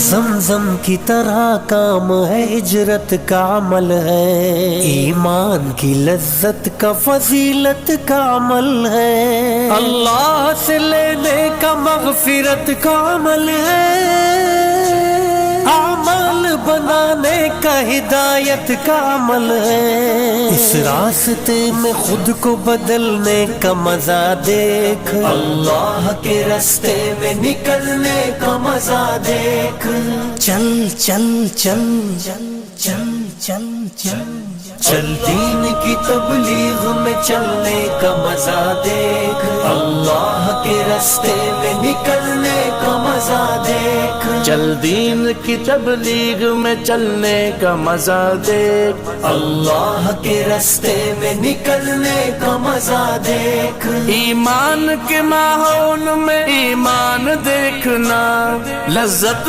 زمزم کی طرح کام ہے، ہجرت کا عمل ہے، ایمان کی لذت کا فضیلت کا عمل ہے، اللہ سے لینے کا مغفرت کا عمل ہے، اعمال بنانے کا ہدایت کا عمل ہے، اس راستے میں خود کو بدلنے کا مزہ دیکھ، اللہ کے راستے میں نکلنے کا مزہ دیکھ، چل چل چل چل چل چل چل چل دین کی تبلیغ میں چلنے کا مزہ دیکھ، اللہ کے راستے میں نکلنے کا مزہ دیکھ، چل دین کی تبلیغ میں چلنے کا مزہ دیکھ، اللہ کے راستے میں نکلنے کا مزہ دیکھ، ایمان کے ماحول میں ایمان دیکھنا، لذت